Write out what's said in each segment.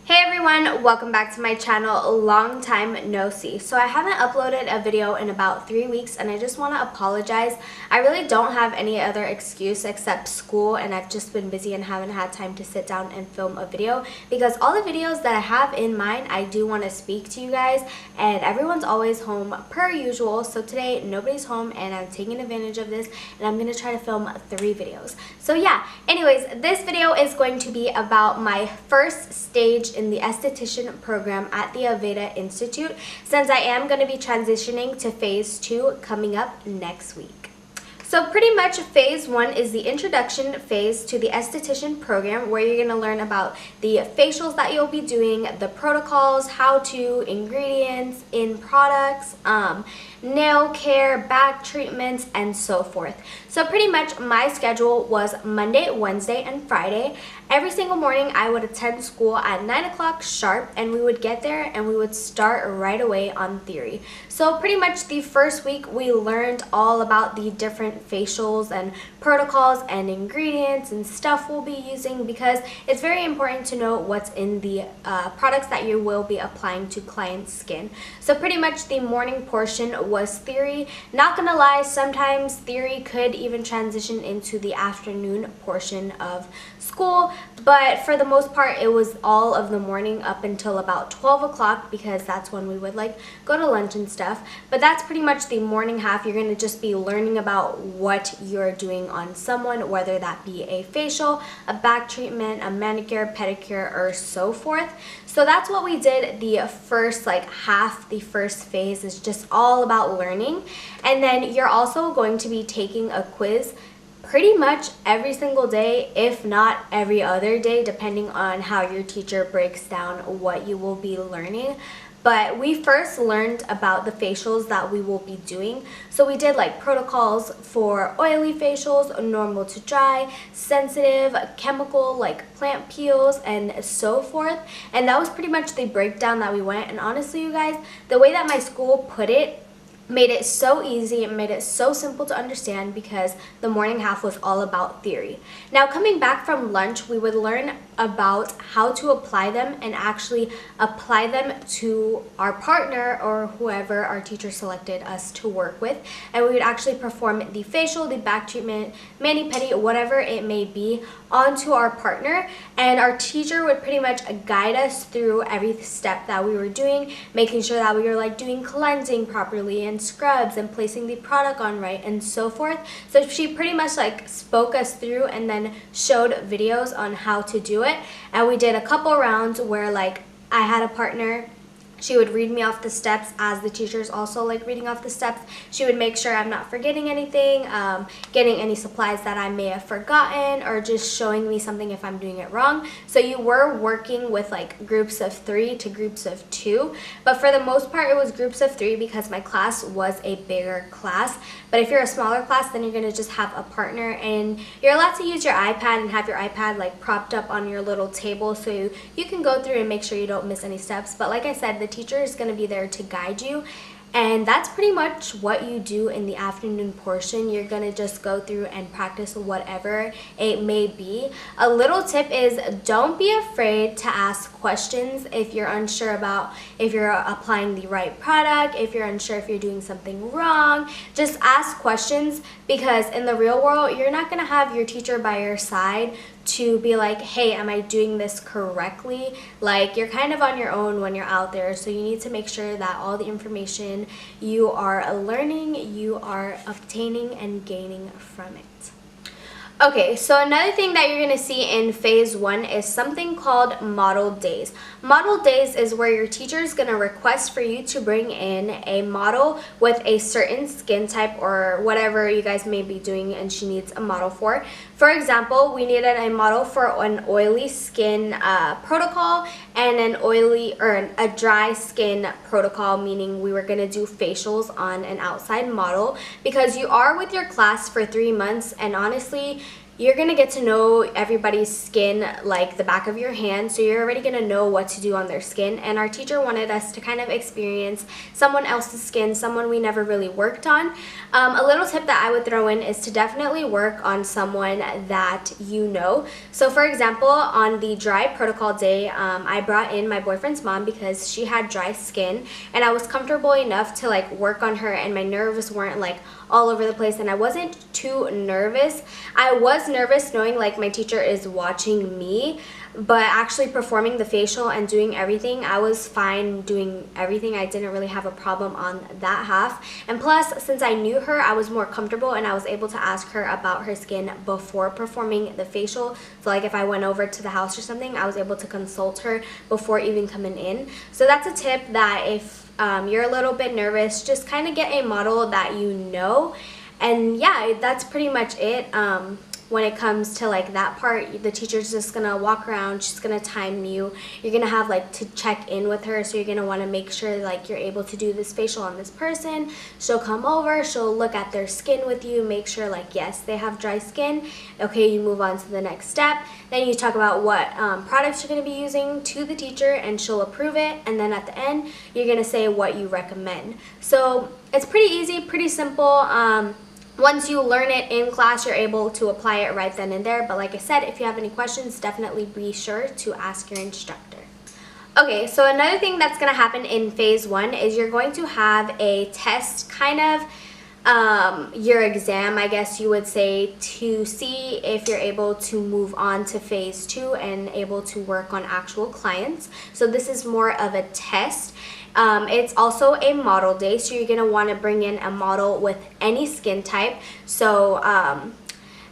Hey everyone, welcome back to my channel. Long time no see. So I haven't uploaded a video in about 3 weeks and I just want to apologize. I really don't have any other excuse except school, and I've just been busy and haven't had time to sit down and film a video because all the videos that I have in mind I do want to speak to you guys, and everyone's always home per usual. So today nobody's home and I'm taking advantage of this and I'm going to try to film 3 videos. So yeah, anyways, this video is going to be about my first stage in the esthetician program at the Aveda Institute, since I am going to be transitioning to phase 2 coming up next week. So pretty much phase 1 is the introduction phase to the esthetician program, where you're going to learn about the facials that you'll be doing, the protocols, how-to, ingredients in products, nail care, back treatments, and so forth. So pretty much my schedule was Monday, Wednesday, and Friday. Every single morning I would attend school at 9 o'clock sharp, and we would get there and we would start right away on theory. So pretty much the first week we learned all about the different facials and protocols and ingredients and stuff we'll be using, because it's very important to know what's in the products that you will be applying to clients' skin. So pretty much the morning portion was theory. Not gonna lie, sometimes theory could even transition into the afternoon portion of school, but for the most part it was all of the morning up until about 12 o'clock, because that's when we would go to lunch and stuff. But that's pretty much the morning half. You're going to just be learning about what you're doing on someone, whether that be a facial, a back treatment, a manicure, pedicure, or so forth. So that's what we did the first half. The first phase is just all about learning, and then you're also going to be taking a quiz pretty much every single day, if not every other day, depending on how your teacher breaks down what you will be learning. But we first learned about the facials that we will be doing. So we did protocols for oily facials, normal to dry, sensitive, chemical plant peels, and so forth. And that was pretty much the breakdown that we went. And honestly, you guys, the way that my school put it made it so easy, it made it so simple to understand, because the morning half was all about theory. Now coming back from lunch, we would learn about how to apply them and actually apply them to our partner or whoever our teacher selected us to work with, and we would actually perform the facial, the back treatment, mani-pedi, whatever it may be, onto our partner. And our teacher would pretty much guide us through every step that we were doing, making sure that we were doing cleansing properly and scrubs and placing the product on right and so forth. So she pretty much spoke us through and then showed videos on how to do it. And we did a couple rounds where I had a partner. She would read me off the steps as the teacher's also reading off the steps. She would make sure I'm not forgetting anything, getting any supplies that I may have forgotten, or just showing me something if I'm doing it wrong. So you were working with groups of 3 to groups of 2, but for the most part it was groups of 3 because my class was a bigger class. But if you're a smaller class, then you're going to just have a partner, and you're allowed to use your iPad and have your iPad propped up on your little table so you can go through and make sure you don't miss any steps. But like I said, the teacher is going to be there to guide you, and that's pretty much what you do in the afternoon portion. You're going to just go through and practice whatever it may be. A little tip is, don't be afraid to ask questions if you're unsure about if you're applying the right product, if you're unsure if you're doing something wrong. Just ask questions, because in the real world you're not going to have your teacher by your side to be hey, am I doing this correctly? You're kind of on your own when you're out there, so you need to make sure that all the information you are learning, you are obtaining and gaining from it. Okay, so another thing that you're going to see in phase 1 is something called model days. Model days is where your teacher is going to request for you to bring in a model with a certain skin type or whatever you guys may be doing and she needs a model for. For example, we needed a model for an oily skin protocol and an oily or a dry skin protocol, meaning we were going to do facials on an outside model, because you are with your class for 3 months, and honestly, you're going to get to know everybody's skin like the back of your hand, so you're already going to know what to do on their skin. And our teacher wanted us to kind of experience someone else's skin, someone we never really worked on. A little tip that I would throw in is to definitely work on someone that you know. So for example, on the dry protocol day, I brought in my boyfriend's mom because she had dry skin, and I was comfortable enough to like work on her, and my nerves weren't like all over the place, and I wasn't too nervous. I was nervous knowing like my teacher is watching me, but actually performing the facial and doing everything, I was fine doing everything. I didn't really have a problem on that half. And plus, since I knew her, I was more comfortable and I was able to ask her about her skin before performing the facial. So like if I went over to the house or something, I was able to consult her before even coming in. So that's a tip, that if you're a little bit nervous, just kind of get a model that you know. And yeah, that's pretty much it. When it comes to like that part, the teacher's just gonna walk around, she's gonna time you, you're gonna have like to check in with her, so you're gonna want to make sure like you're able to do this facial on this person. She'll come over, she'll look at their skin with you, make sure like yes, they have dry skin. Okay, you move on to the next step. Then you talk about what products you're going to be using to the teacher, and she'll approve it. And then at the end, you're going to say what you recommend. So it's pretty easy, pretty simple. Once you learn it in class, you're able to apply it right then and there. But like I said, if you have any questions, definitely be sure to ask your instructor. Okay, so another thing that's going to happen in phase 1 is you're going to have a test, kind of your exam, I guess you would say, to see if you're able to move on to phase 2 and able to work on actual clients. So this is more of a test. It's also a model day, so you're going to want to bring in a model with any skin type. So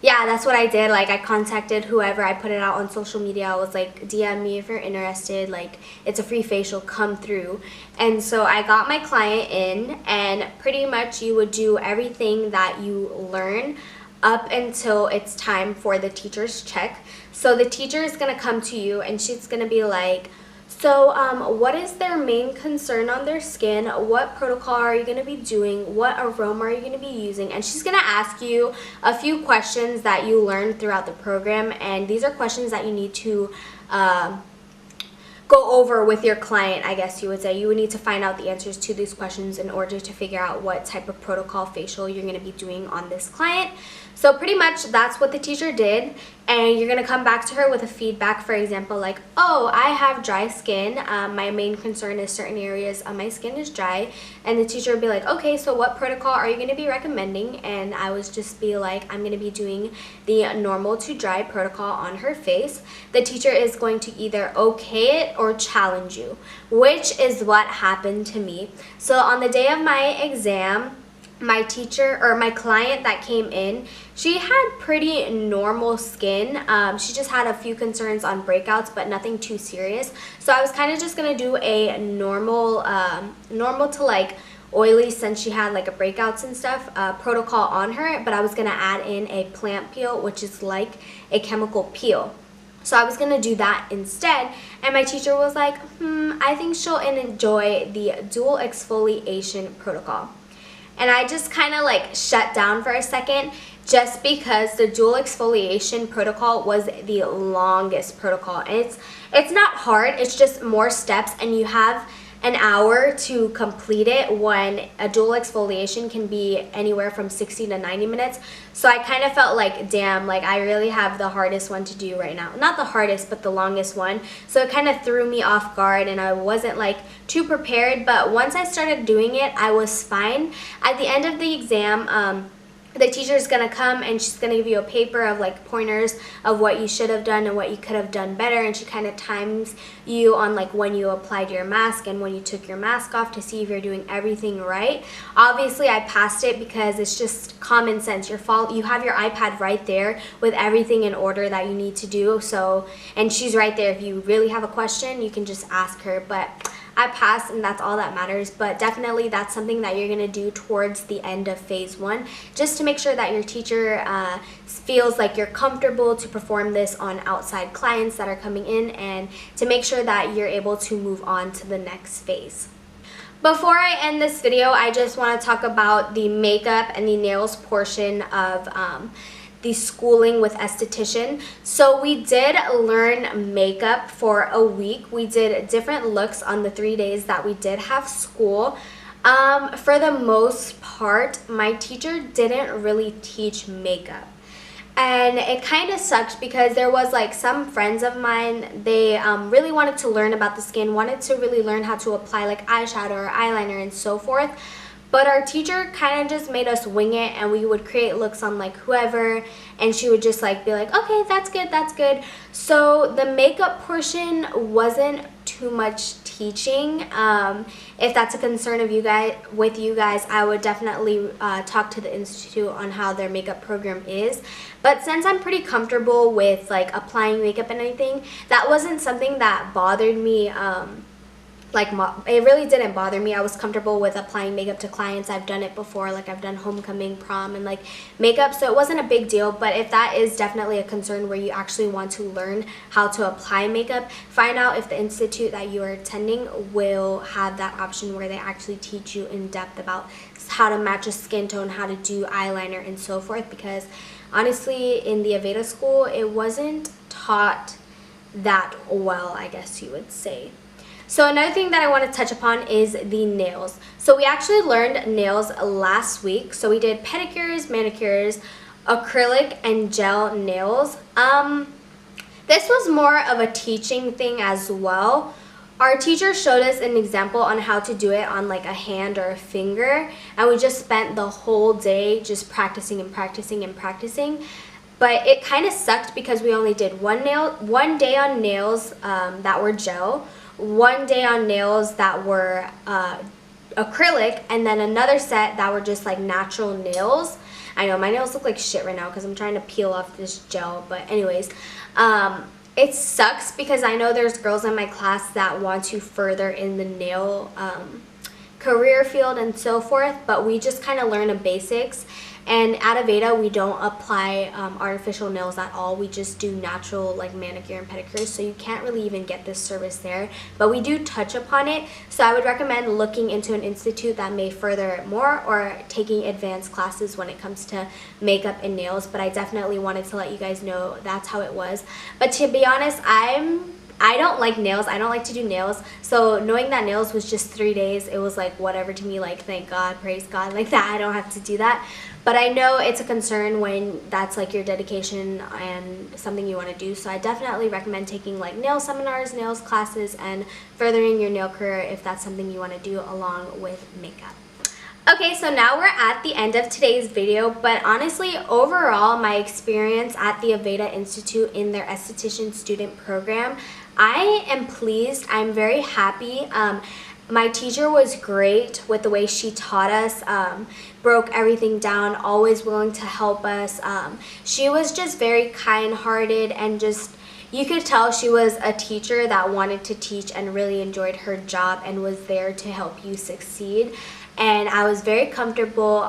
yeah, that's what I did. Like, I contacted whoever, I put it out on social media. I was like, DM me if you're interested, like, it's a free facial, come through. And so I got my client in, and pretty much you would do everything that you learn up until it's time for the teacher's check. So the teacher is going to come to you, and she's going to be like, so what is their main concern on their skin? What protocol are you going to be doing? What aroma are you going to be using? And she's going to ask you a few questions that you learned throughout the program, and these are questions that you need to go over with your client, I guess you would say. You would need to find out the answers to these questions in order to figure out what type of protocol facial you're going to be doing on this client. So pretty much that's what the teacher did, and you're going to come back to her with a feedback, for example, like, oh, I have dry skin. My main concern is certain areas of my skin is dry. And the teacher would be like, okay, so what protocol are you going to be recommending? And I would just be like, I'm going to be doing the normal to dry protocol on her face. The teacher is going to either okay it or challenge you, which is what happened to me. So on the day of my exam, my teacher, or my client that came in, she had pretty normal skin. She just had a few concerns on breakouts, but nothing too serious. So I was kind of just gonna do a normal to like oily, since she had like a breakouts and stuff, protocol on her, but I was gonna add in a plant peel, which is like a chemical peel. So I was going to do that instead, and my teacher was like, I think she'll enjoy the dual exfoliation protocol. And I just kind of like shut down for a second, just because the dual exfoliation protocol was the longest protocol. And it's not hard, it's just more steps, and you have an hour to complete it, when a dual exfoliation can be anywhere from 60 to 90 minutes. So I kind of felt like, damn, like I really have the hardest one to do right now. Not the hardest, but the longest one. So it kind of threw me off guard, and I wasn't like too prepared. But once I started doing it, I was fine. At the end of the exam, the teacher is going to come, and she's going to give you a paper of like pointers of what you should have done and what you could have done better, and she kind of times you on like when you applied your mask and when you took your mask off, to see if you're doing everything right. Obviously I passed it because it's just common sense. You have your iPad right there with everything in order that you need to do. So, and she's right there. If you really have a question, you can just ask her. But I passed, and that's all that matters. But definitely that's something that you're going to do towards the end of phase 1, just to make sure that your teacher feels like you're comfortable to perform this on outside clients that are coming in, and to make sure that you're able to move on to the next phase. Before I end this video, I just want to talk about the makeup and the nails portion of the schooling with esthetician. So we did learn makeup for a week. We did different looks on the 3 days that we did have school. For the most part, my teacher didn't really teach makeup. And it kind of sucked because there was like some friends of mine, they really wanted to learn about the skin, wanted to really learn how to apply like eyeshadow or eyeliner and so forth. But our teacher kind of just made us wing it, and we would create looks on like whoever, and she would just like be like, okay, that's good, that's good. So the makeup portion wasn't too much teaching. If that's a concern of you guys, I would definitely talk to the institute on how their makeup program is. But since I'm pretty comfortable with like applying makeup and everything, that wasn't something that bothered me. It really didn't bother me. I was comfortable with applying makeup to clients. I've done it before, like I've done homecoming, prom, and like makeup, so it wasn't a big deal. But if that is definitely a concern where you actually want to learn how to apply makeup, find out if the institute that you are attending will have that option where they actually teach you in depth about how to match a skin tone, how to do eyeliner, and so forth. Because honestly, in the Aveda school, it wasn't taught that well, I guess you would say. So another thing that I want to touch upon is the nails. So we actually learned nails last week. So we did pedicures, manicures, acrylic, and gel nails. This was more of a teaching thing as well. Our teacher showed us an example on how to do it on like a hand or a finger, and we just spent the whole day just practicing and practicing and practicing. But it kind of sucked because we only did one day on nails that were gel, one day on nails that were acrylic, and then another set that were just like natural nails. I know my nails look like shit right now because I'm trying to peel off this gel, but anyways, it sucks because I know there's girls in my class that want to further in the nail career field and so forth, but we just kind of learn the basics. And at Aveda, we don't apply artificial nails at all. We just do natural like manicure and pedicure, so you can't really even get this service there. But we do touch upon it, so I would recommend looking into an institute that may further it more, or taking advanced classes when it comes to makeup and nails. But I definitely wanted to let you guys know that's how it was. But to be honest, I don't like nails. I don't like to do nails. So knowing that nails was just 3 days, it was like whatever to me, like thank God, praise God, like that. I don't have to do that. But I know it's a concern when that's like your dedication and something you want to do. So I definitely recommend taking like nail seminars, nails classes, and furthering your nail career if that's something you want to do along with makeup. Okay, so now we're at the end of today's video, but honestly, overall, my experience at the Aveda Institute in their esthetician student program, I am pleased. I'm very happy. My teacher was great with the way she taught us, broke everything down, always willing to help us. She was just very kind-hearted, and just, you could tell she was a teacher that wanted to teach and really enjoyed her job and was there to help you succeed. And I was very comfortable.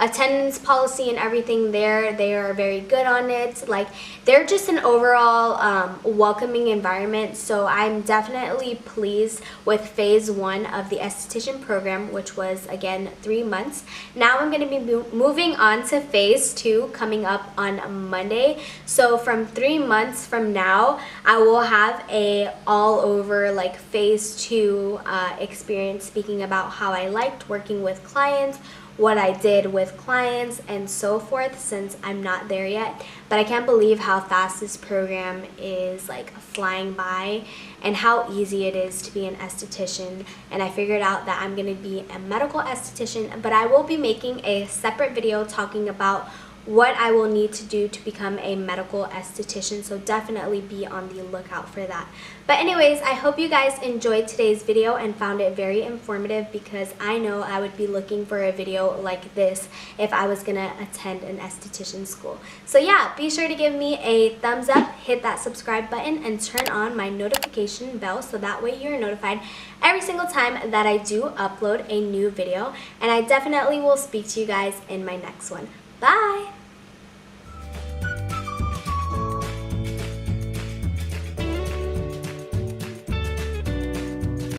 Attendance policy and everything there, they are very good on it. Like, they're just an overall welcoming environment. So I'm definitely pleased with phase 1 of the esthetician program, which was again 3 months. Now I'm going to be moving on to phase 2 coming up on Monday. So from 3 months from now, I will have a all over like phase 2 experience, speaking about how I liked working with clients, what I did with clients, and so forth, since I'm not there yet. But I can't believe how fast this program is like flying by, and how easy it is to be an esthetician. And I figured out that I'm going to be a medical esthetician, but I will be making a separate video talking about what I will need to do to become a medical esthetician, so definitely be on the lookout for that. But anyways, I hope you guys enjoyed today's video and found it very informative, because I know I would be looking for a video like this if I was gonna attend an esthetician school. So yeah, be sure to give me a thumbs up, hit that subscribe button, and turn on my notification bell so that way you're notified every single time that I do upload a new video. And I definitely will speak to you guys in my next one. Bye!